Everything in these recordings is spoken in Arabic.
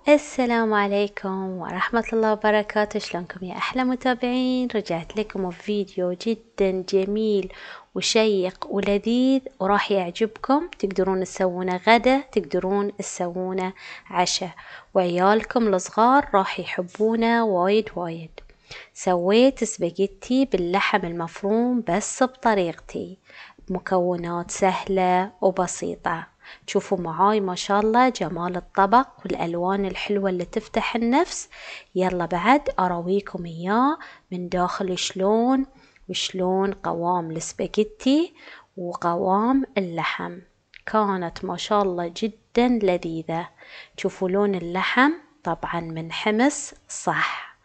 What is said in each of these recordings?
السلام عليكم ورحمة الله وبركاته. شلونكم يا أحلى متابعين؟ رجعت لكم بفيديو جدا جميل وشيق ولذيذ وراح يعجبكم. تقدرون تسوونه غدا، تقدرون تسوونه عشاء، وعيالكم الصغار راح يحبونه وايد وايد. سويت سباجيتي باللحم المفروم بس بطريقتي، بمكونات سهلة وبسيطة. شوفوا معاي ما شاء الله جمال الطبق والألوان الحلوة اللي تفتح النفس. يلا بعد أرويكم إياه من داخل شلون قوام السباجيتي وقوام اللحم. كانت ما شاء الله جدا لذيذة. شوفوا لون اللحم طبعا منحمس صح.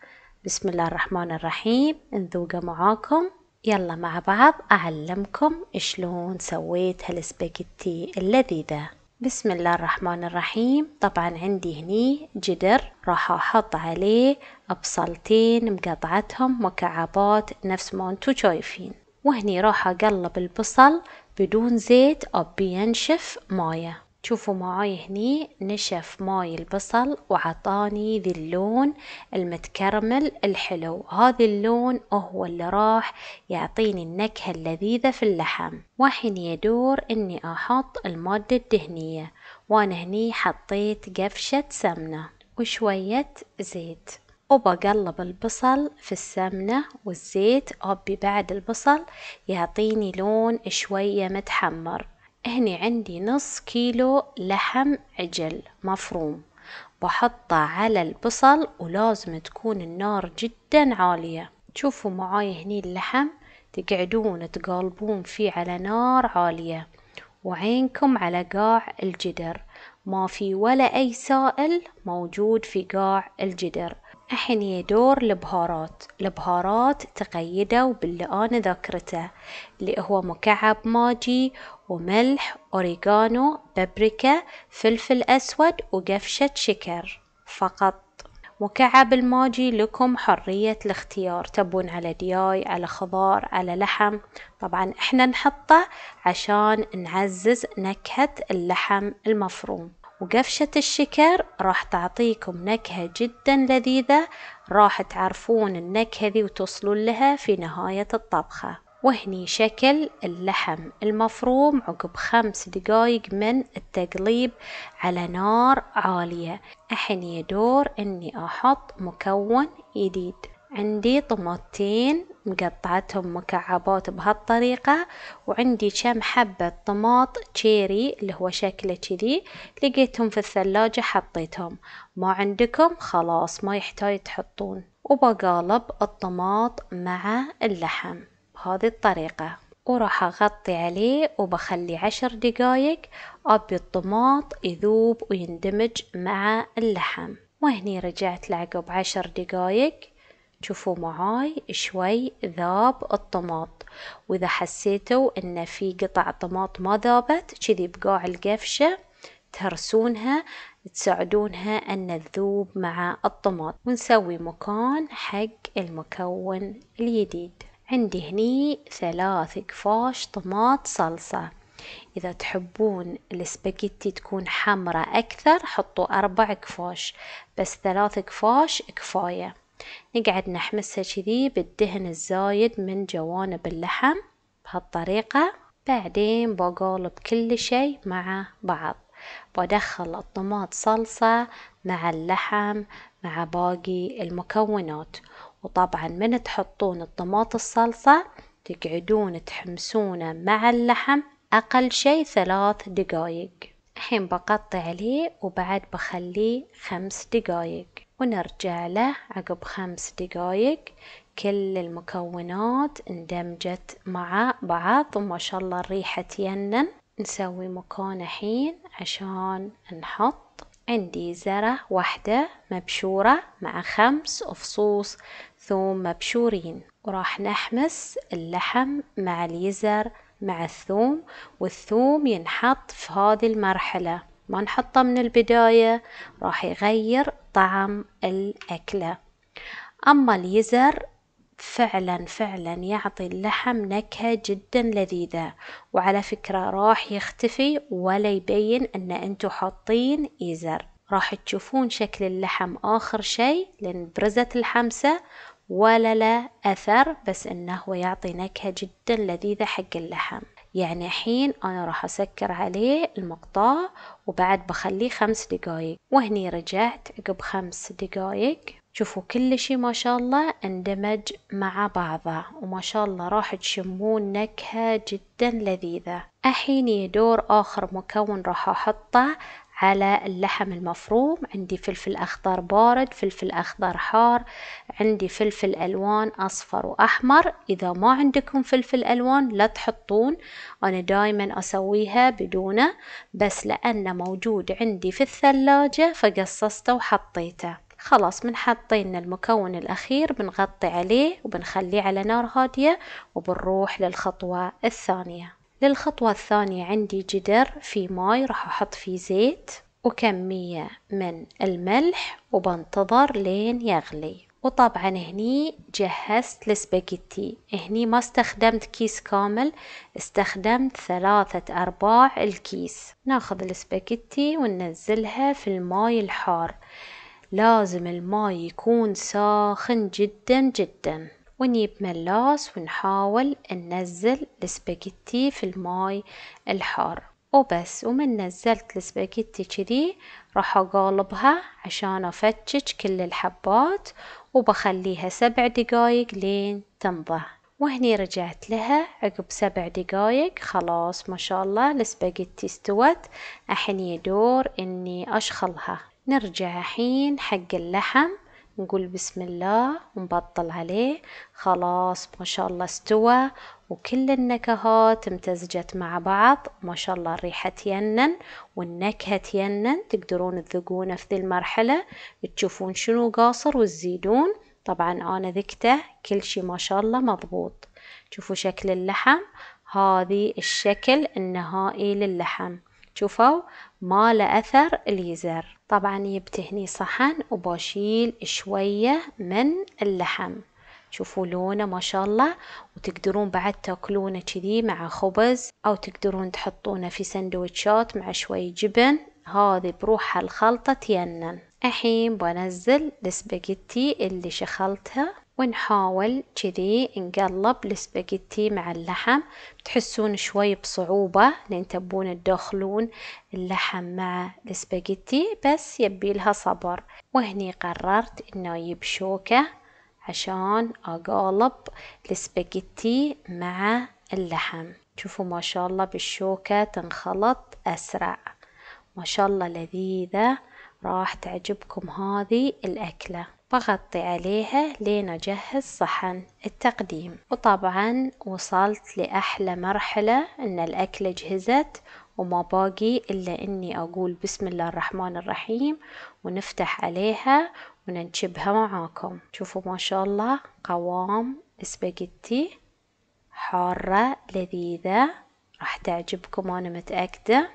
بسم الله الرحمن الرحيم، نذوقه معاكم. يلا مع بعض أعلمكم شلون سويت هالسباجيتي اللذيذة. بسم الله الرحمن الرحيم. طبعا عندي هني جدر راح أحط عليه بصلتين مقطعتهم مكعبات نفس ما انتو شايفين، وهني راح أقلب البصل بدون زيت أو بينشف مايه. شوفوا معاي هني نشف ماي البصل وعطاني ذي اللون المتكرمل الحلو. هذا اللون هو اللي راح يعطيني النكهة اللذيذة في اللحم. وحين يدور اني احط المادة الدهنية، وانا هني حطيت قفشة سمنة وشوية زيت، وبقلب البصل في السمنة والزيت. أبي بعد البصل يعطيني لون شوية متحمر. هني عندي نص كيلو لحم عجل مفروم، بحطه على البصل ولازم تكون النار جدا عالية. شوفوا معاي هني اللحم تقعدون تقلبون فيه على نار عالية، وعينكم على قاع الجدر، ما في ولا أي سائل موجود في قاع الجدر. الحين يدور البهارات تقيدوا باللي أنا ذكرته، اللي هو مكعب ماجي وملح أوريغانو بابريكا فلفل أسود وقفشة شكر فقط. مكعب الماجي لكم حرية الاختيار، تبون على دياي على خضار على لحم، طبعا احنا نحطه عشان نعزز نكهة اللحم المفروم. وقفشة الشكر راح تعطيكم نكهة جدا لذيذة، راح تعرفون النكهة ذي وتصلون لها في نهاية الطبخة. وهني شكل اللحم المفروم عقب 5 دقايق من التقليب على نار عالية. الحين يدور اني احط مكون جديد. عندي طماطتين مقطعتهم مكعبات بهالطريقة، وعندي كم حبة طماط تشيري اللي هو شكله كذي، لقيتهم في الثلاجة حطيتهم. ما عندكم خلاص ما يحتاج تحطون. وبقالب الطماط مع اللحم بهذه الطريقة، وراح أغطي عليه وبخلي 10 دقايق أبي الطماط يذوب ويندمج مع اللحم. وهني رجعت لعقب 10 دقايق. شوفوا معاي شوي ذاب الطماط، وإذا حسيتوا إن في قطع طماط ما ذابت كذي بقاع القفشة تهرسونها تساعدونها أن تذوب مع الطماط. ونسوي مكان حق المكون الجديد. عندي هني 3 قفاش طماط صلصة. إذا تحبون السباجيتي تكون حمرة أكثر حطوا 4 قفاش، بس 3 قفاش كفاية. نقعد نحمسها كذي بالدهن الزايد من جوانب اللحم بهالطريقة. بعدين بقالب كل شي مع بعض، بدخل الطماط صلصة مع اللحم مع باقي المكونات. وطبعا من تحطون الطماط الصلصة تقعدون تحمسونه مع اللحم أقل شي 3 دقايق. الحين بقطع عليه وبعد بخليه 5 دقايق، ونرجع له عقب 5 دقايق. كل المكونات اندمجت مع بعض وما شاء الله الريحة تينن. نسوي مكان الحين عشان نحط. عندي زرة واحدة مبشورة مع 5 فصوص ثوم مبشورين، وراح نحمس اللحم مع اليزر مع الثوم. والثوم ينحط في هذه المرحلة، ما نحطه من البداية، راح يغير طعم الأكلة. أما اليزر فعلا يعطي اللحم نكهة جدا لذيذة، وعلى فكرة راح يختفي ولا يبين ان انتو حاطين يزر. راح تشوفون شكل اللحم آخر شي، لأن برزت الحمسة ولا لا أثر، بس إنه هو يعطي نكهة جدا لذيذة حق اللحم. يعني الحين أنا راح أسكر عليه المقطاع وبعد بخليه 5 دقايق، وهني رجعت عقب 5 دقايق. شوفوا كل شي ما شاء الله اندمج مع بعضه، وما شاء الله راح تشمون نكهة جدا لذيذة. الحين يدور آخر مكون راح أحطه على اللحم المفروم. عندي فلفل أخضر بارد، فلفل أخضر حار، عندي فلفل ألوان أصفر وأحمر. إذا ما عندكم فلفل ألوان لا تحطون، أنا دايما أسويها بدونه، بس لأنه موجود عندي في الثلاجة فقصصته وحطيته. خلاص من حطينا المكون الأخير بنغطي عليه وبنخليه على نار هادية، وبنروح للخطوة الثانية. للخطوة الثانية عندي جدر في ماي راح أحط فيه زيت وكمية من الملح وبنتظر لين يغلي. وطبعا هني جهزت السباجيتي، هني ما استخدمت كيس كامل، استخدمت 3/4 الكيس. ناخذ السباجيتي وننزلها في الماي الحار، لازم الماي يكون ساخن جدا جدا، ونجيب ملاس ونحاول ننزل السباجيتي في الماي الحار وبس. ومن نزلت السباجيتي كذي راح اقالبها عشان افتش كل الحبات، وبخليها 7 دقايق لين تنضه. وهني رجعت لها عقب 7 دقايق، خلاص ما شاء الله السباجيتي استوت. الحين يدور اني اشخلها. نرجع الحين حق اللحم، نقول بسم الله ونبطل عليه. خلاص ما شاء الله استوى وكل النكهات امتزجت مع بعض، ما شاء الله الريحة تينن والنكهة تينن. تقدرون تذوقونه في ذي المرحلة، تشوفون شنو قاصر وتزيدون. طبعا أنا ذقته كل شي ما شاء الله مضبوط. شوفوا شكل اللحم، هذه الشكل النهائي للحم، شوفوا ما له أثر اليزر. طبعا يبتهني صحن وبشيل شوية من اللحم، شوفوا لونه ما شاء الله. وتقدرون بعد تاكلونه كذي مع خبز، أو تقدرون تحطونه في سندوتشات مع شوي جبن، هذه بروحها الخلطة تينن. الحين بنزل السباجيتي اللي شخلتها، ونحاول كذي نقلب السباجيتي مع اللحم. تحسون شوي بصعوبة لأن تبون تدخلون اللحم مع السباجيتي، بس يبيلها صبر. وهني قررت إنه أجيب شوكة عشان أقالب السباجيتي مع اللحم. شوفوا ما شاء الله بالشوكة تنخلط أسرع، ما شاء الله لذيذة، راح تعجبكم هذه الأكلة. بغطي عليها لين أجهز صحن التقديم. وطبعا وصلت لأحلى مرحلة، إن الأكلة جهزت وما باقي إلا إني أقول بسم الله الرحمن الرحيم ونفتح عليها وننشبها معاكم. شوفوا ما شاء الله قوام سباجيتي حارة لذيذة، راح تعجبكم أنا متأكدة.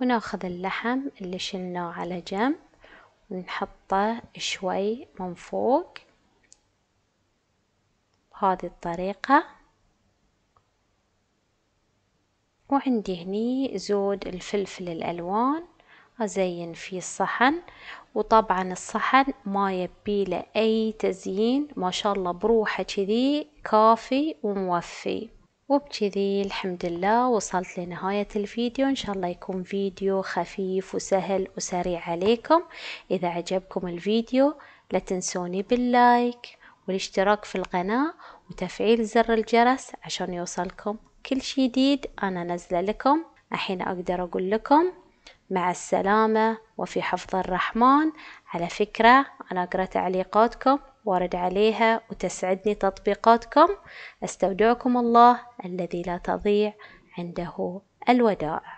وناخذ اللحم اللي شلناه على جنب ونحطه شوي من فوق بهذه الطريقة. وعندي هني زود الفلفل الألوان أزين فيه الصحن. وطبعا الصحن ما يبيله أي تزيين، ما شاء الله بروحه كذي كافي وموفي. وبكذي الحمد لله وصلت لنهاية الفيديو. إن شاء الله يكون فيديو خفيف وسهل وسريع عليكم. إذا عجبكم الفيديو لا تنسوني باللايك والاشتراك في القناة وتفعيل زر الجرس عشان يوصلكم كل شي جديد أنا نزله لكم. الحين أقدر أقول لكم مع السلامة وفي حفظ الرحمن. على فكرة أنا أقرأ تعليقاتكم وارد عليها وتسعدني تطبيقاتكم. استودعكم الله الذي لا تضيع عنده الودائع.